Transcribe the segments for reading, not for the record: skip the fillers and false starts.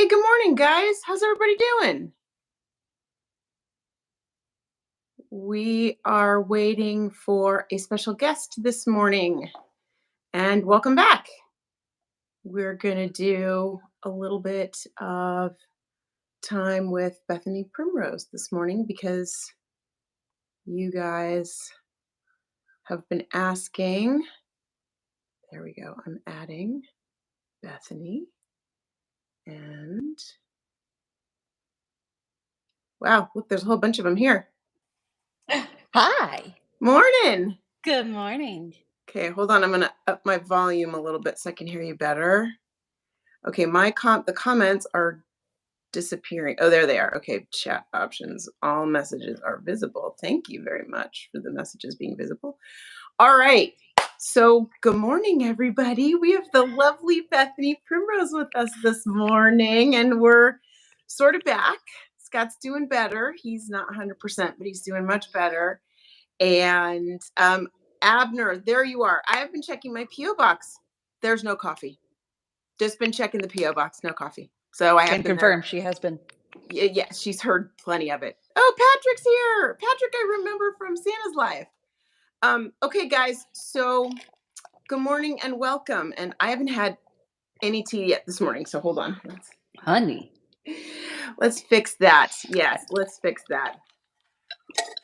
Hey, good morning, guys. How's everybody doing? We are waiting for a special guest this morning, and welcome back. We're going to do a little bit of time with Bethany Primrose this morning because you guys have been asking. There we go. I'm adding Bethany, and wow, look, there's a whole bunch of them here. Hi. Morning. Good morning. Okay, hold on. I'm going to up my volume a little bit so I can hear you better. Okay, the comments are disappearing. Oh, there they are. Okay, chat options. All messages are visible. Thank you very much for the messages being visible. All right. So, good morning, everybody. We have the lovely Bethany Primrose with us this morning, and we're sort of back. Scott's doing better. He's not 100%, but he's doing much better. And Abner, there you are. I have been checking my P.O. box. There's no coffee. Just been checking the P.O. box, no coffee. So I have Can confirm she has been. Yeah, she's heard plenty of it. Oh, Patrick's here. Patrick, I remember from Santa's Live. Okay, guys. So good morning and welcome. And I haven't had any tea yet this morning, so hold on. Honey. Let's fix that. Yes, let's fix that.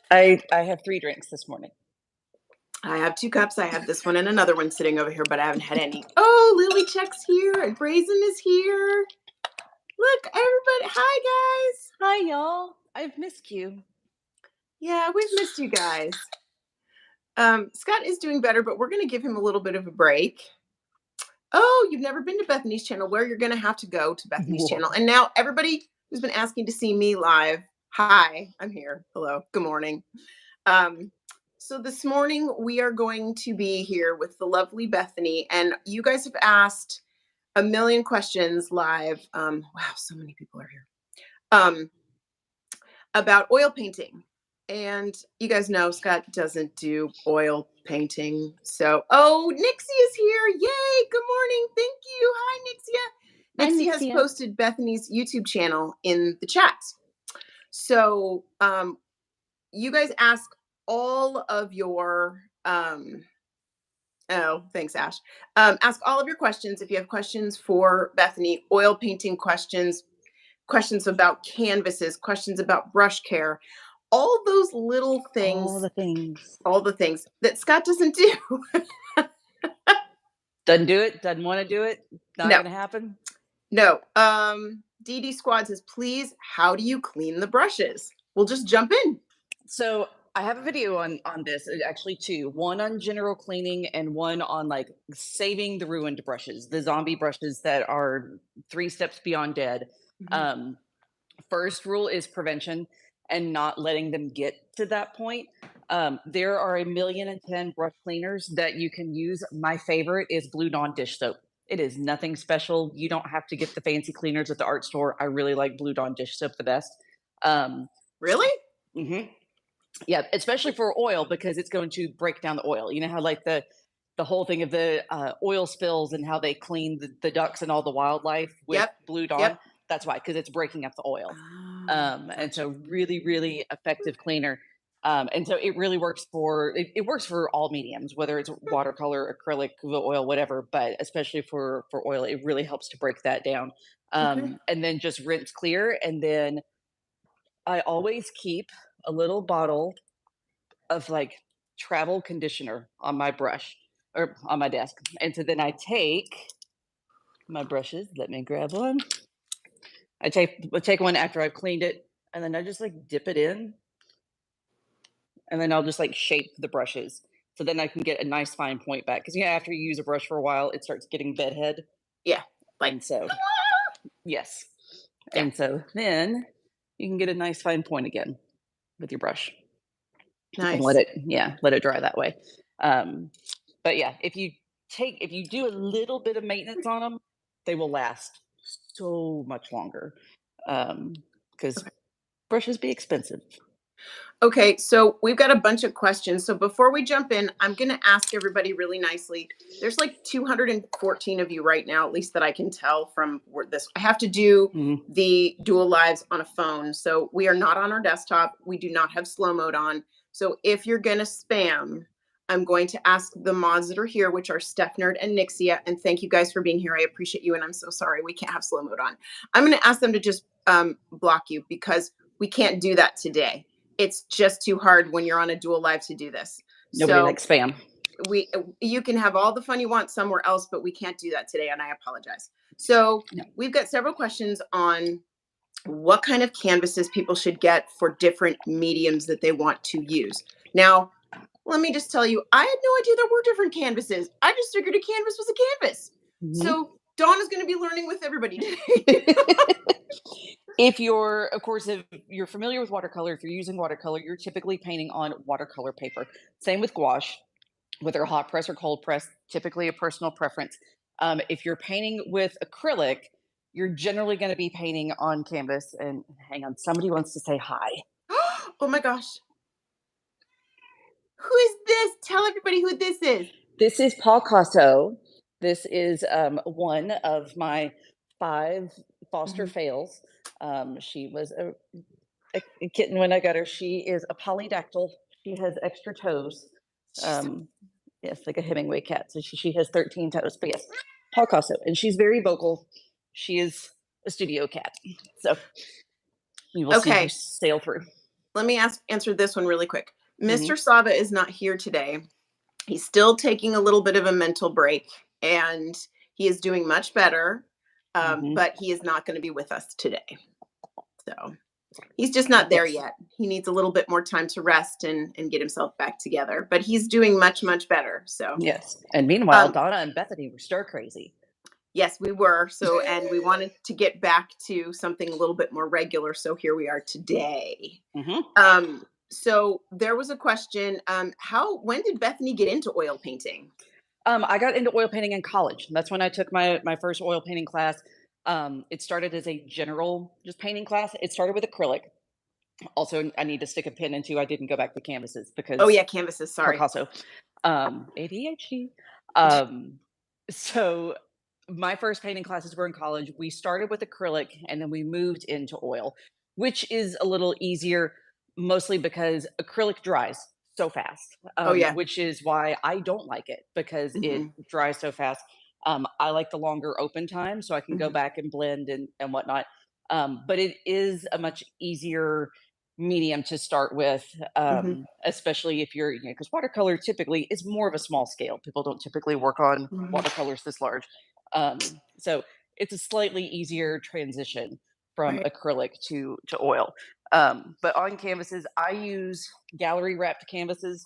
I have 3 drinks this morning. I have 2 cups. I have this one and another one sitting over here, but I haven't had any. Oh, Lily Check's here and Brazen is here. Look, everybody. Hi, guys. Hi, y'all. I've missed you. Yeah, we've missed you guys. Scott is doing better, but we're going to give him a little bit of a break. Oh, you've never been to Bethany's channel? Where you're going to have to go to Bethany's Whoa. channel. And now everybody who's been asking to see me live, hi, I'm here. Hello, good morning. So this morning we are going to be here with the lovely Bethany, and you guys have asked a million questions live. Wow, so many people are here. About oil painting. And you guys know Scott doesn't do oil painting. So, oh, Nixie is here. Yay. Good morning. Thank you. Hi, Nixia. Hi, Nixie has Nixia. posted Bethany's YouTube channel in the chat. So, you guys ask all of your, oh, thanks, Ash. Ask all of your questions. If you have questions for Bethany, oil painting questions, questions about canvases, questions about brush care, all those little things, all the things that Scott doesn't do. Doesn't do it. Doesn't want to do it. Not No. going to happen. No. DD Squad says, please, how do you clean the brushes? We'll just jump in. So I have a video on this, actually 2. One on general cleaning and one on like saving the ruined brushes, the zombie brushes that are 3 steps beyond dead. First rule is prevention and not letting them get to that point. There are 1,000,010 brush cleaners that you can use. My favorite is Blue Dawn dish soap. It is nothing special. You don't have to get the fancy cleaners at the art store. I really like Blue Dawn dish soap the best. Really? Mm-hmm. Yeah, especially for oil because it's going to break down the oil. You know how like the whole thing of the oil spills and how they clean the ducks and all the wildlife with Blue Dawn. Yep. That's why, because it's breaking up the oil. And so really, really effective cleaner. And so it really works for it works for all mediums, whether it's watercolor, acrylic, oil, whatever. But especially for oil, it really helps to break that down. And then just rinse clear. And then I always keep a little bottle of like travel conditioner on my brush or on my desk. And so then I take my brushes. Let me grab one. I take one after I've cleaned it, and then I just like dip it in, and then I'll just like shape the brushes. So then I can get a nice fine point back. Because after you use a brush for a while, it starts getting bedhead. Yeah. And so, yes. Yeah. And so then you can get a nice fine point again with your brush. Nice. And let it dry that way. But yeah, if you do a little bit of maintenance on them, they will last so much longer. Because brushes be expensive. Okay, so we've got a bunch of questions. So before we jump in, I'm going to ask everybody really nicely. There's like 214 of you right now, at least that I can tell from where this. I have to do Mhm. the dual lives on a phone. So we are not on our desktop. We do not have slow mode on. So if you're going to spam, I'm going to ask the mods that are here, which are Steph Nerd and Nixia. And thank you guys for being here. I appreciate you. And I'm so sorry we can't have slow mode on. I'm going to ask them to just block you because we can't do that today. It's just too hard when you're on a dual live to do this. Nobody So likes spam. you can have all the fun you want somewhere else, but we can't do that today, and I apologize. So No. we've got several questions on what kind of canvases people should get for different mediums that they want to use. Now, let me just tell you, I had no idea there were different canvases. I just figured a canvas was a canvas. Mhm. So Dawn is going to be learning with everybody today. If you're, of course, if you're familiar with watercolor, if you're using watercolor, you're typically painting on watercolor paper. Same with gouache, whether hot press or cold press, typically a personal preference. If you're painting with acrylic, you're generally going to be painting on canvas. And hang on, somebody wants to say hi. Oh my gosh. Who is this? Tell everybody who this is. This is Paul Casso. This is one of my 5 foster Mhm. fails. She was a kitten when I got her. She is a polydactyl. She has extra toes. Um, yes, like a Hemingway cat. So she has 13 toes. But yes, Paul Casso. And she's very vocal. She is a studio cat. So you will see her Okay, sail through. let me answer this one really quick. Hmm. Mr. Saba is not here today. He's still taking a little bit of a mental break, and he is doing much better. Hmm. But he is not going to be with us today. So he's just not there Yes. yet. He needs a little bit more time to rest and get himself back together. But he's doing much, much better. So Yes. And meanwhile, um, Donna and Bethany were stir crazy. yes, we were. So, and we wanted to get back to something a little bit more regular. So here we are today. Hmm. So there was a question. When did Bethany get into oil painting? I got into oil painting in college. That's when I took my first oil painting class. It started as a general just painting class. It started with acrylic. Also, I need to stick a pin into. I didn't go back to canvases Oh because yeah, canvases. Sorry. Picasso, ADHD. Um, so my first painting classes were in college. We started with acrylic and then we moved into oil, which is a little easier, mostly because acrylic dries so fast, Oh yeah. which is why I don't like it because it Hmm. dries so fast. I like the longer open time so I can go Hmm. back and blend and whatnot. But it is a much easier medium to start with, Hmm. especially if you're, because watercolor typically is more of a small scale. People don't typically work on Hmm. watercolors this large. So it's a slightly easier transition from Right. acrylic to oil. But on canvases, I use gallery wrapped canvases.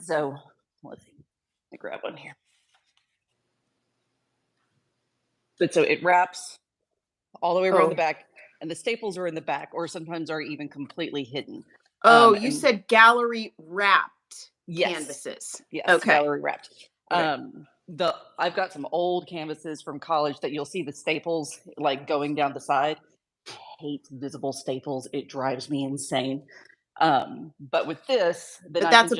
So let's see, let me grab one here. But so it wraps all the way around the Oh. back, and the staples are in the back, or sometimes are even completely hidden. Oh, you And said gallery wrapped yes, canvases. yes, Okay. gallery wrapped. Okay. The I've got some old canvases from college that you'll see the staples like going down the side. Hate visible staples. It drives me insane. But with this, then But I can just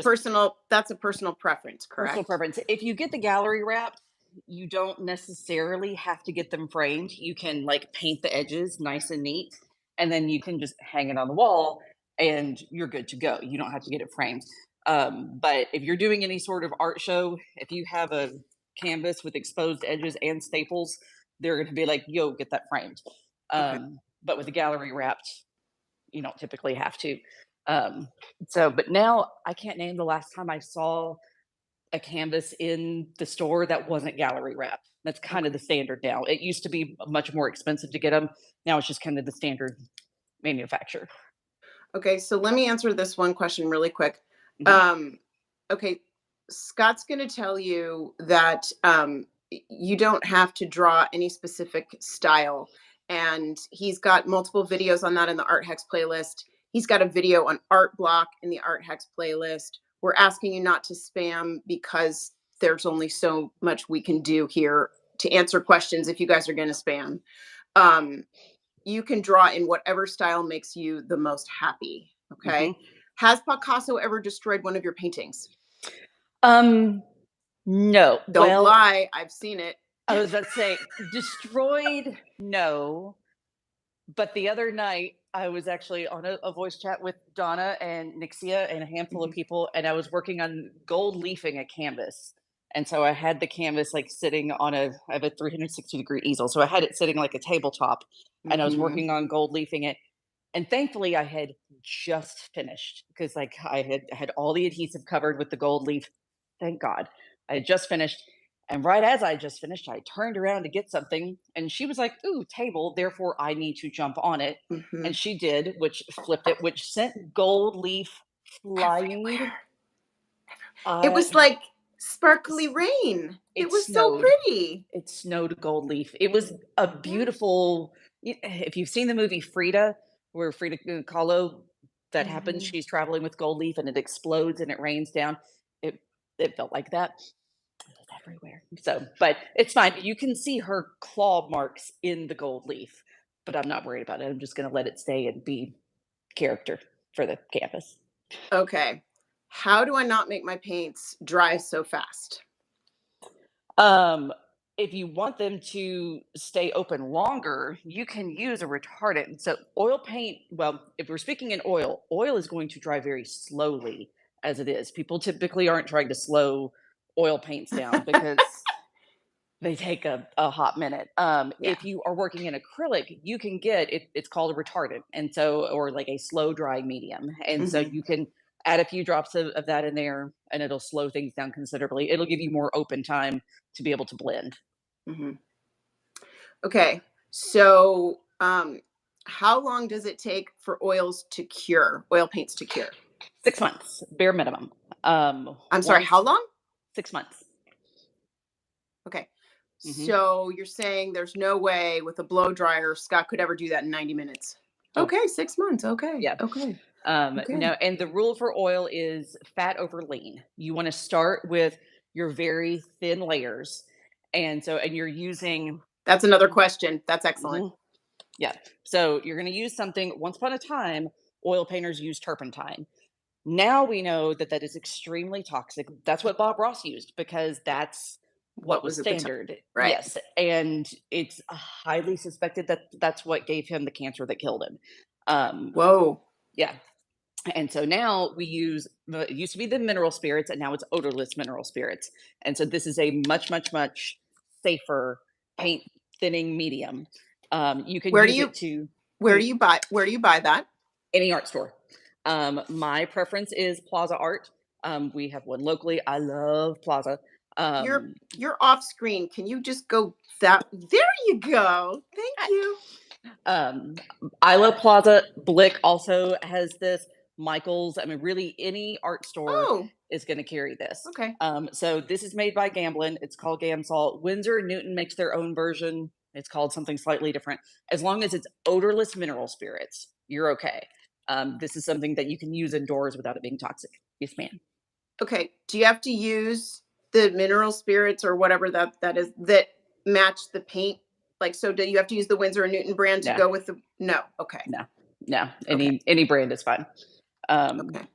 that's a personal preference, personal correct? preference. If you get the gallery wrapped, you don't necessarily have to get them framed. You can like paint the edges nice and neat, and then you can just hang it on the wall, and you're good to go. You don't have to get it framed. But if you're doing any sort of art show, if you have a canvas with exposed edges and staples, they're going to be like, "Yo, get that framed." Okay. But with the gallery wrapped, you don't typically have to. But now I can't name the last time I saw a canvas in the store that wasn't gallery wrapped. That's kind of Okay. the standard now. It used to be much more expensive to get them. Now it's just kind of the standard manufacturer. Okay, so let me answer this one question really quick. Mhm. Um, okay, Scott's going to tell you that you don't have to draw any specific style. And he's got multiple videos on that in the Art Hex playlist. He's got a video on art block in the Art Hex playlist. We're asking you not to spam because there's only so much we can do here to answer questions if you guys are going to spam. Um, you can draw in whatever style makes you the most happy. Okay. Has Picasso ever destroyed one of your paintings? Um, no. Don't Well, lie. I've seen it. I was about to say destroyed, no. But the other night, I was actually on a voice chat with Donna and Nixia and a handful of Mhm. people, and I was working on gold leafing a canvas. And so I had the canvas like sitting on I have a 360-degree easel. So I had it sitting like a tabletop, and I was Mhm. working on gold leafing it. And thankfully, I had just finished because like I had all the adhesive covered with the gold leaf. Thank God. I had just finished. And right as I just finished, I turned around to get something, and she was like, "Ooh, table, therefore I need to jump on it." And Mhm. she did, which flipped it, which sent gold leaf flying. Everywhere. It Uh, was like sparkly s- rain. It it was so snowed. pretty. It snowed gold leaf. It was a Yeah. beautiful. If you've seen the movie Frida, where Frida Kahlo, that happens, Mhm. she's traveling with gold leaf and it explodes and it rains down. It it felt like that. It was everywhere. So, but it's fine. You can see her claw marks in the gold leaf, but I'm not worried about it. I'm just going to let it stay and be character for the canvas. Okay. How do I not make my paints dry so fast? Um, if you want them to stay open longer, you can use a retardant. So, oil paint, well, if we're speaking in oil, oil is going to dry very slowly as it is. People typically aren't trying to slow oil paints down because they take a hot minute. Yeah. If you are working in acrylic, you can get it, it's called a retardant. And so, or like a slow dry medium. And so Mhm. you can add a few drops of that in there and it'll slow things down considerably. It'll give you more open time to be able to blend. Mhm. Okay. So, how long does it take for oils to cure? Oil paints to cure? 6 months, bare minimum. I'm sorry, how Once long? 6 months. Okay. Hmm. So you're saying there's no way with a blow dryer Scott could ever do that in 90 minutes. Oh, Okay, 6 months. Okay. yeah. Okay. Okay. No, and the rule for oil is fat over lean. You want to start with your very thin layers. And so, and you're using, That's another question. That's excellent. mhm, yeah. So you're going to use something, once upon a time, oil painters used turpentine. Now we know that that is extremely toxic. That's what Bob Ross used because that's what What was was at the time? standard. Right. Yes, and it's highly suspected that that's what gave him the cancer that killed him. Um, Whoa. yeah, and so now we use it used to be the mineral spirits, and now it's odorless mineral spirits. And so this is a much safer paint thinning medium. You can Where do use you it to where do you buy that? any art store. My preference is Plaza Art. We have one locally. I love Plaza. You're Um, you're off screen. Can you just go that there you go. Thank I, you. um, I love Plaza. Blick also has this. Michaels. I mean, really, any art store Oh, is going to carry this. okay. So this is made by Gamblin. It's called Gamsol. Windsor and Newton makes their own version. It's called something slightly different. As long as it's odorless mineral spirits, you're okay. This is something that you can use indoors without it being toxic. Yes, ma'am. Okay. Do you have to use the mineral spirits or whatever that is that match the paint? Like, so do you have to use the Windsor and Newton brand to No, go with the no. Okay. no, no. Okay. Any brand is fine. Um, Okay.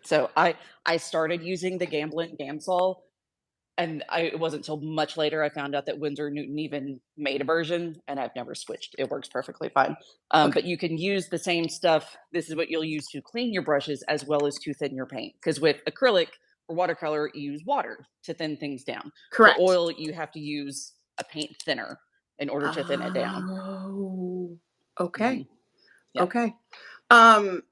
so I started using the Gamblin Gamsol, and it wasn't until much later I found out that Windsor Newton even made a version, and I've never switched. It works perfectly fine. Okay. But you can use the same stuff. This is what you'll use to clean your brushes as well as to thin your paint. Because with acrylic or watercolor, you use water to thin things down. For Correct. oil, you have to use a paint thinner in order to thin it down. Oh. Okay. Hmm. Yeah. Okay. Um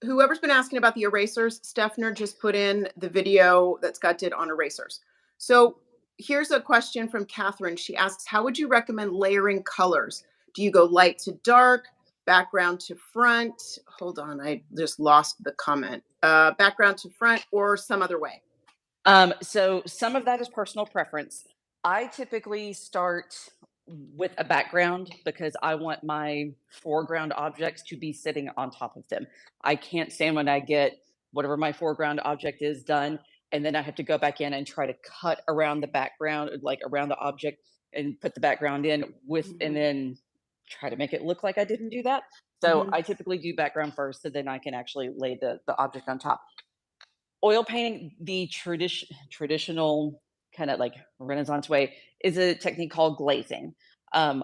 Whoever's been asking about the erasers, Stefner just put in the video that Scott did on erasers. So here's a question from Catherine. She asks, how would you recommend layering colors? Do you go light to dark, background to front? Hold on, I just lost the comment. Background to front or some other way? So some of that is personal preference. I typically start with a background because I want my foreground objects to be sitting on top of them. I can't stand when I get whatever my foreground object is done, and then I have to go back in and try to cut around the background, like around the object, and put the background in with, and Mhm. then try to make it look like I didn't do that. So Mhm. I typically do background first, so then I can actually lay the object on top. Oil painting, the traditional kind of like Renaissance way, is a technique called glazing. Um,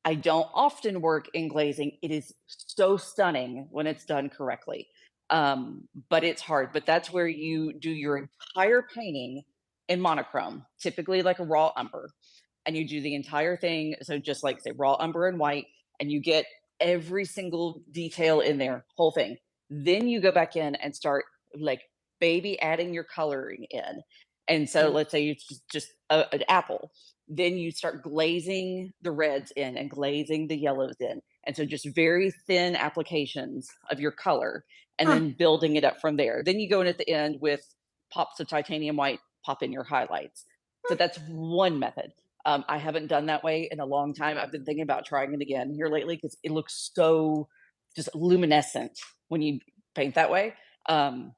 I don't often work in glazing. It is so stunning when it's done correctly. But it's hard. But that's where you do your entire painting in monochrome, typically like a raw umber. And you do the entire thing. So just like say raw umber and white, and you get every single detail in there, whole thing. Then you go back in and start like baby adding your coloring in. And so Mm. let's say it's just an apple, then you start glazing the reds in and glazing the yellows in. And so just very thin applications of your color and Huh. then building it up from there. Then you go in at the end with pops of titanium white, pop in your highlights. So that's one method. I haven't done that way in a long time. I've been thinking about trying it again here lately because it looks so just luminescent when you paint that way. Um,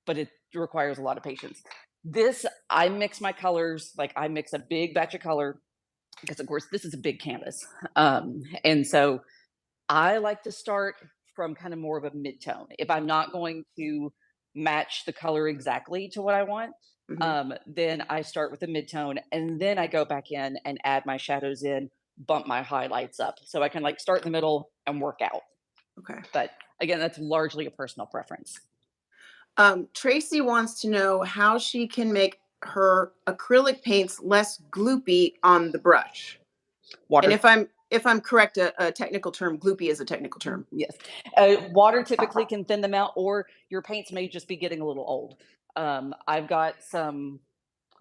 but it requires a lot of patience. This, I mix my colors, like I mix a big batch of color because, of course, this is a big canvas. And so I like to start from kind of more of a mid-tone. If I'm not going to match the color exactly to what I want, Mhm. then I start with a mid-tone and then I go back in and add my shadows in, bump my highlights up. So I can like start in the middle and work out. Okay. But again, that's largely a personal preference. Tracy wants to know how she can make her acrylic paints less gloopy on the brush. And Water. if I'm correct, a technical term, gloopy is a technical term. Yes. Water typically can thin them out, or your paints may just be getting a little old. I've got some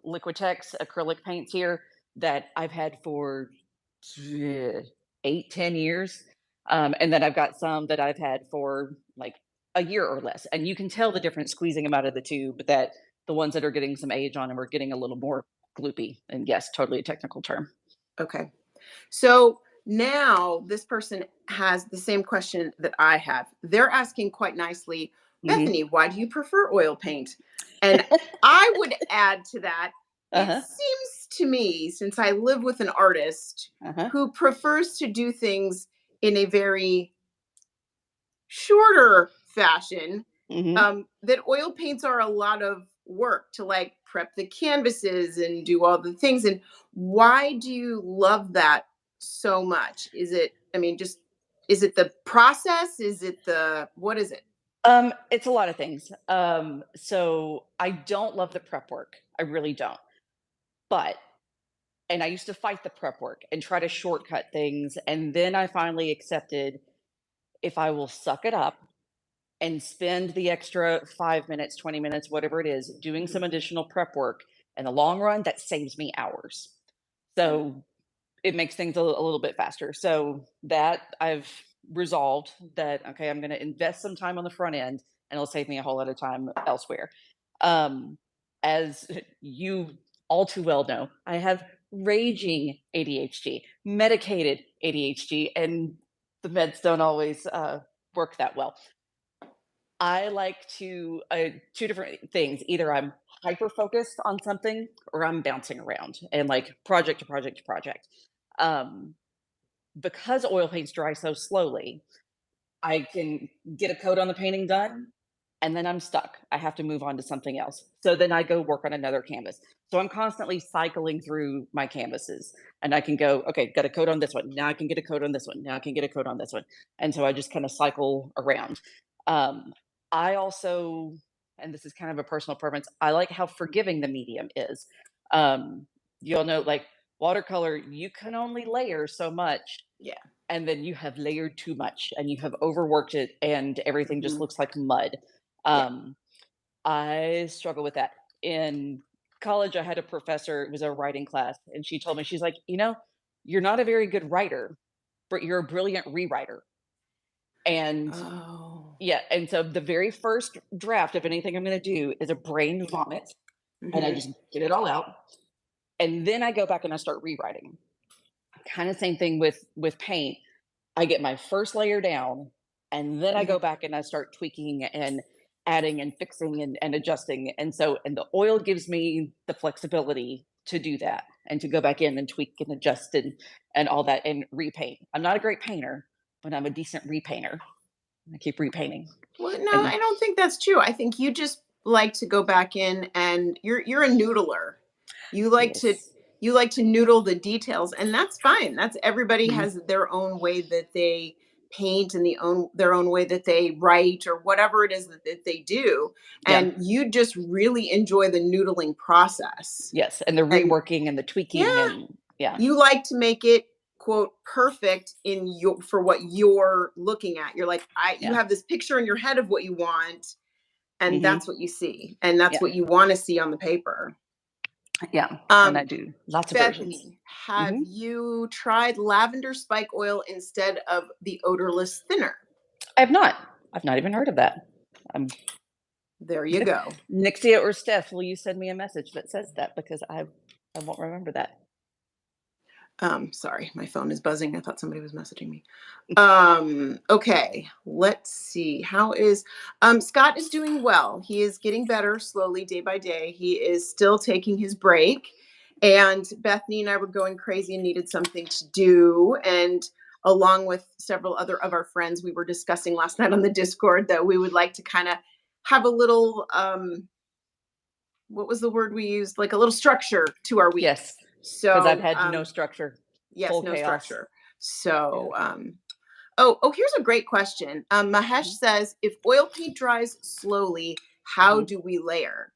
Liquitex acrylic paints here that I've had for 8, 10 years. And then I've got some that I've had for like a year or less. And you can tell the difference squeezing them out of the tube that the ones that are getting some age on them are getting a little more gloopy. And yes, totally a technical term. Okay. So now this person has the same question that I have. They're asking quite nicely, Hmm. Bethany, why do you prefer oil paint? And I would add to that, it Uh-huh. seems to me, since I live with an artist Uh-huh. who prefers to do things in a very shorter fashion, Hmm. that oil paints are a lot of work to like prep the canvases and do all the things. And why do you love that so much? Is it, I mean, just, is it the process? Is it the, what is it? It's a lot of things. So I don't love the prep work. I really don't. But and I used to fight the prep work and try to shortcut things. And then I finally accepted if I will suck it up and spend the extra 5 minutes, 20 minutes, whatever it is, doing Mhm. some additional prep work in the long run, that saves me hours. So it makes things a little bit faster. So that I've resolved that, okay, I'm going to invest some time on the front end and it'll save me a whole lot of time elsewhere. Um, as you all too well know, I have raging ADHD, medicated ADHD, and the meds don't always work that well. I like to two different things. Either I'm hyper focused on something or I'm bouncing around and like project to project to project. Um, because oil paints dry so slowly, I can get a coat on the painting done and then I'm stuck. I have to move on to something else. So then I go work on another canvas. So I'm constantly cycling through my canvases and I can go, okay, got a coat on this one. Now I can get a coat on this one. Now I can get a coat on this one. And so I just kind of cycle around. Um, I also, and this is kind of a personal preference, I like how forgiving the medium is. You'll know, like watercolor, you can only layer so much Yeah. and then you have layered too much and you have overworked it and everything just Mhm. looks like mud. Yeah. Um, I struggle with that. In college, I had a professor, it was a writing class, and she told me, she's like, you're not a very good writer, but you're a brilliant rewriter. And Oh. yeah, and so the very first draft of anything I'm going to do is a brain vomit, and I Hmm. just get it all out. And then I go back and I start rewriting. Kind of same thing with paint. I get my first layer down, and then I Hmm. go back and I start tweaking and adding and fixing and adjusting. And so, and the oil gives me the flexibility to do that. and to go back in and tweak and adjust and all that and repaint. I'm not a great painter, but I'm a decent repainter. I keep repainting. Well, no, And I don't think that's true. I think you just like to go back in and you're a noodler. You like to yes. you like to noodle the details, and that's fine. That's everybody Mhm. has their own way that they paint and their own way that they write or whatever it is that they do. Yeah. And you just really enjoy the noodling process. Yes. And the And reworking and the tweaking yeah, and yeah. you like to make it quote perfect in your for what you're looking at. You're like, you Yeah. have this picture in your head of what you want, and Hmm. that's what you see, and that's Yeah. what you want to see on the paper. Yeah. And I um do lots of versions. Bethany, have Hmm. you tried lavender spike oil instead of the odorless thinner? I have not. I've not even heard of that. I'm There you go. Nixia or Steph, will you send me a message that says that because I won't remember that. Sorry, my phone is buzzing. I thought somebody was messaging me. Okay, let's see. How is Scott is doing well. He is getting better slowly day by day. He is still taking his break. And Bethany and I were going crazy and needed something to do. And along with several other of our friends, we were discussing last night on the Discord that we would like to kind of have a little what was the word we used? Like a little structure to our week. Yes, because I've So had no structure, yes, full no chaos. structure. Yeah. So, here's a great question. Mahesh Mhm. says, if oil paint dries slowly, how Mhm. do we layer?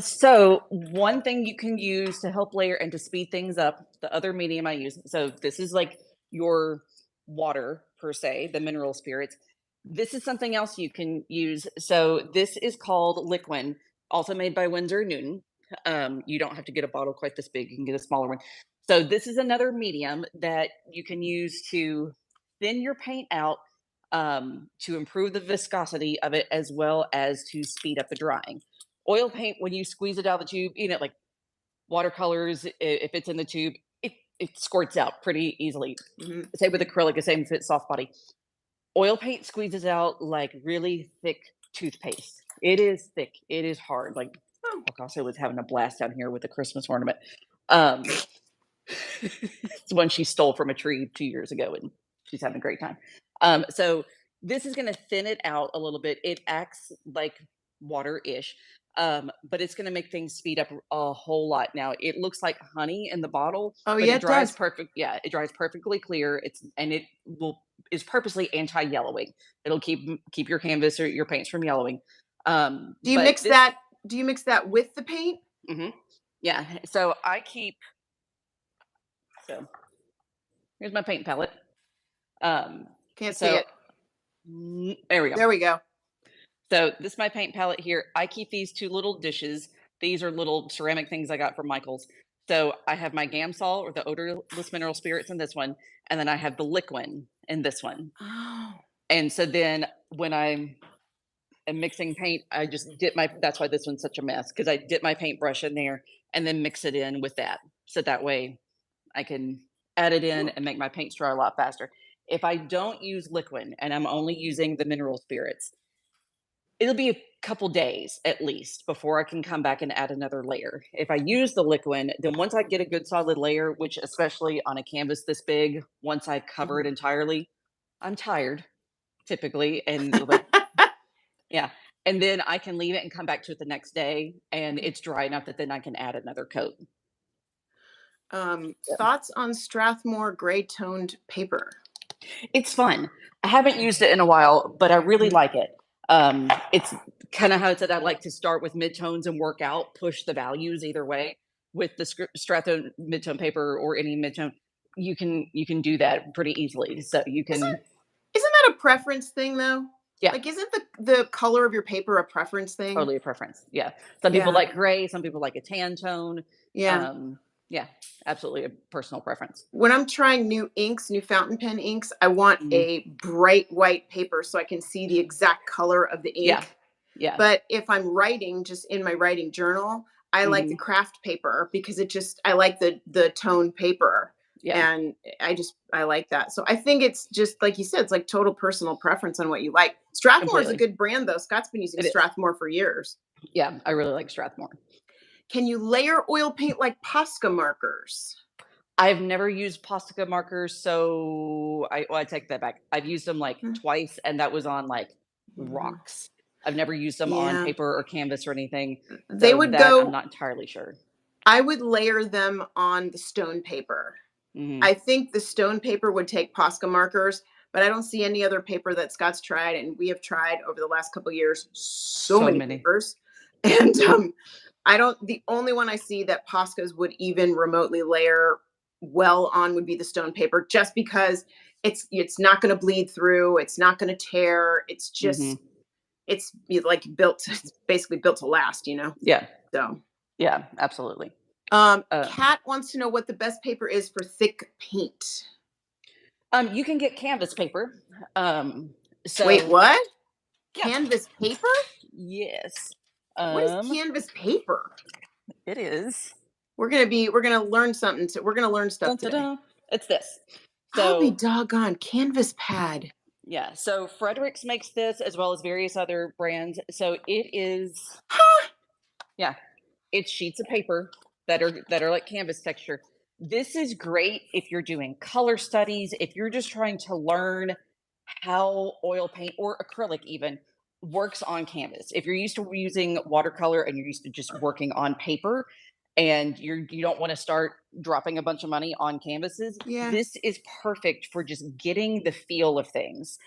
So one thing you can use to help layer and to speed things up, the other medium I use. So this is like your water per se, the mineral spirits. This is something else you can use. So this is called Liquin, also made by Winsor & Newton. You don't have to get a bottle quite this big. You can get a smaller one. So this is another medium that you can use to thin your paint out, to improve the viscosity of it as well as to speed up the drying. Oil paint, when you squeeze it out of the tube, like watercolors, if it's in the tube, it squirts out pretty easily. Mhm. Same with acrylic, the same if it's soft body. Oil paint squeezes out like really thick toothpaste. It is thick. It is hard. Like Oh, Picasso was having a blast down here with the Christmas ornament. Um, it's one she stole from a tree 2 years ago, and she's having a great time. So this is going to thin it out a little bit. It acts like water-ish, but it's going to make things speed up a whole lot. Now it looks like honey in the bottle, oh but yeah, it it dries does. perfect. Yeah, it dries perfectly clear. It will is purposely anti-yellowing. It'll keep your canvas or your paints from yellowing. Do you But mix this, that? Do you mix that with the paint? mhm, yeah. So I keep. So here's my paint palette. Um, Can't see so it. there we go. There we go. So this is my paint palette here. I keep these two little dishes. These are little ceramic things I got from Michael's. So I have my Gamsol or the odorless mineral spirits in this one, and then I have the Liquin in this one. Oh, And so then when I am mixing paint, I just dip my. That's why this one's such a mess because I dip my paintbrush in there and then mix it in with that. So that way I can add it in and make my paints dry a lot faster. If I don't use Liquin and I'm only using the mineral spirits, it'll be a couple days at least before I can come back and add another layer. If I use the Liquin, then once I get a good solid layer, which especially on a canvas this big, once I cover it mhm. entirely, I'm tired typically and like yeah. And then I can leave it and come back to it the next day and Okay. it's dry enough that then I can add another coat. Yeah. Thoughts on Strathmore gray toned paper? It's fun. I haven't used it in a while, but I really Mhm. like it. It's kind of how I said I like to start with midtones and work out, push the values either way. With the Stratho midtone paper or any midtone, you can do that pretty easily. So you Isn't can, isn't that a preference thing though? yeah, Like, isn't the color of your paper a preference thing? totally a preference. Yeah, some people Yeah. like gray, some people like a tan tone. Yeah. Um, yeah, absolutely a personal preference. When I'm trying new inks, new fountain pen inks, I want Mhm. a bright white paper so I can see the exact color of the Yeah, ink. yeah, But if I'm writing just in my writing journal, I like the hmm, craft paper because I like the toned paper. yeah, And I like that. So I think it's just like you said, it's like total personal preference on what you like. Strathmore is a completely. good brand though. Scott's been using It is. Strathmore for years. Yeah, I really like Strathmore. Can you layer oil paint like Posca markers? I've never used Posca markers, so I take that back. I've used them like Mm. twice, and that was on like Mhm. rocks. I've never used them on Yeah. paper or canvas or anything. They So would that I'm go not entirely sure. I would layer them on the stone paper. Hmm. I think the stone paper would take Posca markers, but I don't see any other paper that Scott's tried, and we have tried over the last couple years so So many many. papers. And I don't. The only one I see that Poscas would even remotely layer well on would be the stone paper, just because it's not going to bleed through, it's not going to tear. It's Hmm. just it's like built. It's basically built to last, you know. Yeah, So, yeah, absolutely. Uh, Kat wants to know what the best paper is for thick paint. you can get canvas paper. Um, Wait, so what? yeah, Canvas paper? yes, What is um, canvas paper? it is. We're gonna learn something. We're gonna learn stuff Dun, dun, today. dun. It's this. I'll be So doggone canvas pad. yeah, so Fredericks makes this as well as various other brands. So it is, Huh? yeah, it's sheets of paper that are like canvas texture. This is great if you're doing color studies, if you're just trying to learn how oil paint or acrylic even works on canvas. If you're used to using watercolor and you're used to just working on paper and you don't want to start dropping a bunch of money on canvases, Yeah. this is perfect for just getting the feel of things.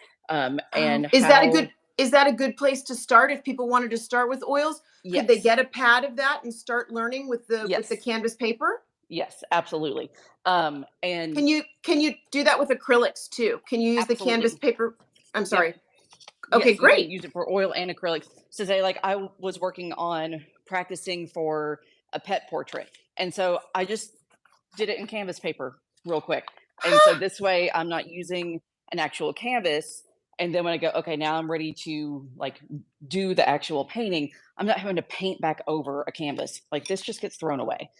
And Is that a good how is that a good place to start if people wanted to start with oils? Could they yes, get a pad of that and start learning with the yes, canvas paper? yes, absolutely. And Can you do that with acrylics too? Can you use the canvas absolutely, paper? I'm yep. sorry. Okay, Yes, you can great. use it for oil and acrylics. So say like was working on practicing for a pet portrait. And so I just did it in canvas paper real quick. And so this way I'm not using an actual canvas. And then when I go, okay, now I'm ready to like do the actual painting, I'm not having to paint back over a canvas. Like this just gets thrown away.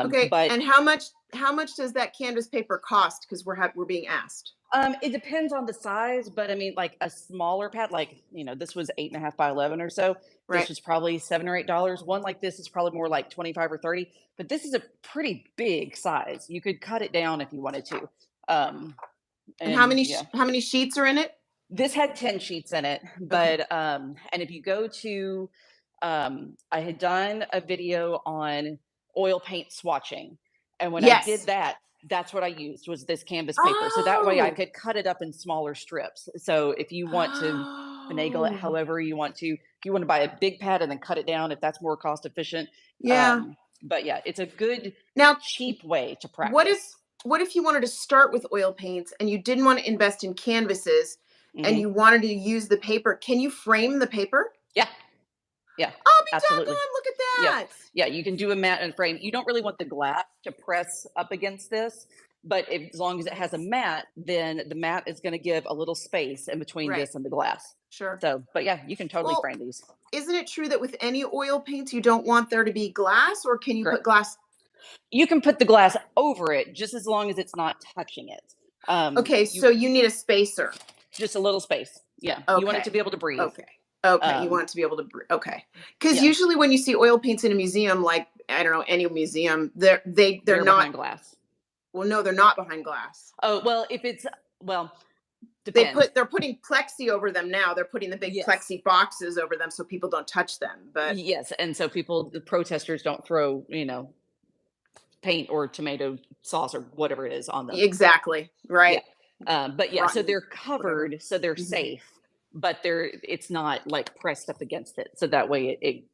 Okay, But and how much does that canvas paper cost? Because we're being asked. It depends on the size, but I mean, like a smaller pad, like this was 8.5 by 11 or so. This Right. was probably $7 or $8. One like this is probably more like 25 or 30, but this is a pretty big size. You could cut it down if you wanted to. Um, And how and many yeah, how many sheets are in it? this had 10 sheets in it, Okay. but and if you go to, I had done a video on oil paint swatching, and when I did Yes. that, that's what I used was this canvas paper. So that way I Oh. could cut it up in smaller strips. So if you want to finagle it Oh. however you want to, if you want to buy a big pad and then cut it down, if that's more cost efficient. Yeah. But yeah, it's a good Now, cheap way to what if practice. what if you wanted to start with oil paints and you didn't want to invest in canvases and Hmm. you wanted to use the paper? Can you frame the paper? Yeah, yeah, I'll be absolutely. doggone, look at Yep. that. Yeah, you can do a mat and frame. You don't really want the glass to press up against this, but as long as it has a mat, then the mat is going to give a little space in between Right. this and the glass. Sure. So, but yeah, you can totally Well, frame these. isn't it true that with any oil paints you don't want there to be glass, or can you put Correct. glass? You can put the glass over it just as long as it's not touching it. Okay, so You you need a spacer. just a little space. Yeah, you want it to Okay. be able to breathe. Okay. Okay. You Um, want it to be able to okay. Because yeah, usually when you see oil paints in a museum, like I don't know, any museum, they're they're not. behind glass. Well, no, they're not behind glass. Oh well, if it's well, depends. They're putting plexi over them now. They're putting the big Yes. plexi boxes over them so people don't touch them. But Yes, and so the protesters don't throw, paint or tomato sauce or whatever it is on them. exactly, Yeah. right. But yeah, so Rotten, they're whatever. covered, so they're Mhm. safe, but it's not like pressed up against it. So that way it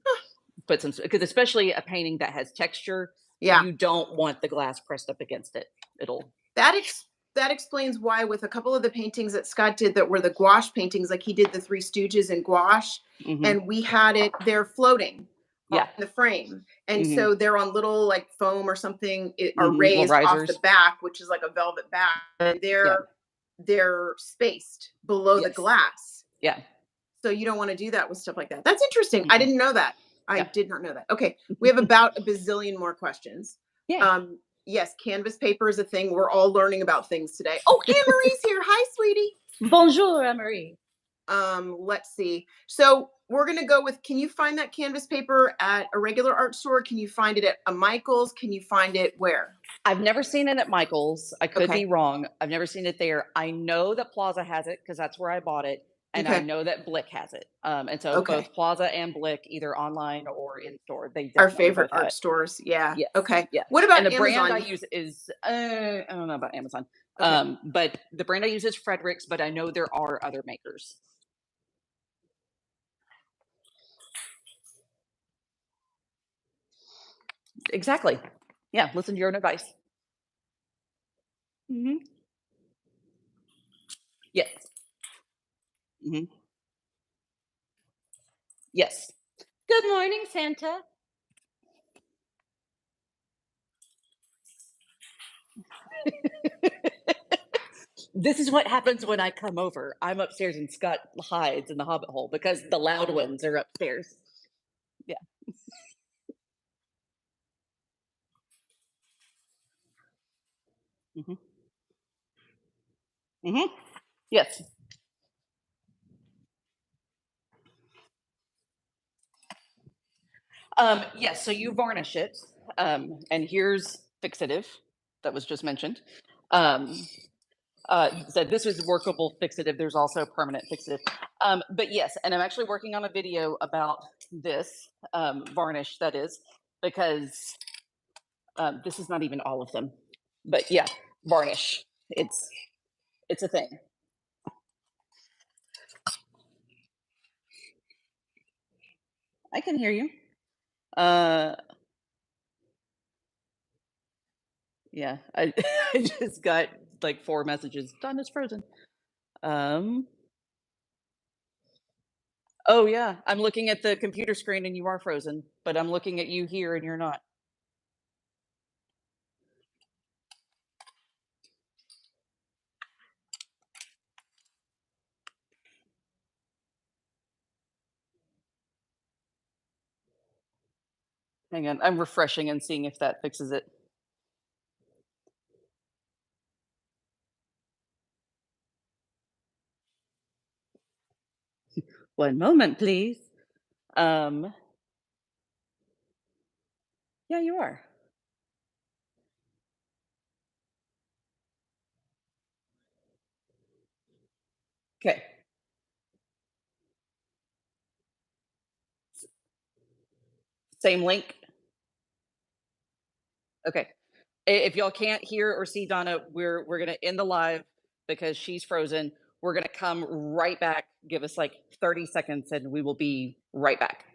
puts them, because especially a painting that has texture, Yeah. you don't want the glass pressed up against it. It'll, That explains why with a couple of the paintings that Scott did that were the gouache paintings, like he did the Three Stooges in gouache, hmm, and we had they're floating on yeah, the frame. And hmm, so they're on little like foam or something are hmm, little raised off the risers. back, which is like a velvet back, and Yeah, they're spaced below the yes, glass. yeah, So you don't want to do that with stuff like that. That's interesting. I mm-mm, didn't know that. I yeah, did not know that. Okay, we have about a bazillion more questions. yay. Um, yes, canvas paper is a thing. We're all learning about things today. Oh, Anne Marie's here. Hi, sweetie. Bonjour, Marie. Let's see. So we're gonna go with, can you find that canvas paper at a regular art store? Can you find it at a Michael's? Can you find it where? I've never seen it at Michael's. I could be Okay. wrong. I've never seen it there. I know that Plaza has it because that's where I bought it, and I Okay. know that Blick has it. And so Okay. both Plaza and Blick, either online or in store, they Our definitely favorite both have art it. stores. Yeah. Yes, Okay. yes. What And about the brand I Amazon? use is I don't know about Amazon, Okay. but the brand I use is Fredericks, but I know there are other makers. Exactly. Yeah, listen to your own advice. Hmm. Yes. Hmm. Yes. Good morning, Santa. This is what happens when I come over. I'm upstairs and Scott hides in the hobbit hole because the loud ones are upstairs. Yeah. Hmm. Hmm. Yes. Yes. So you varnish it, and here's fixative that was just mentioned. Um, so this was workable fixative. There's also permanent fixative. But yes, and I'm actually working on a video about this varnish. That is because this is not even all of them. But yeah, varnish. It's a thing. I can hear you. Uh, yeah, I I just got like 4 messages. Done is frozen. Um, oh yeah, I'm looking at the computer screen and you are frozen, but I'm looking at you here and you're not. Hang on, I'm refreshing and seeing if that fixes it. One moment, please. Um, yeah, you are. Okay. Same link. Okay. If y'all can't hear or see Donna, we're gonna end the live because she's frozen. We're gonna come right back. Give us like 30 seconds and we will be right back.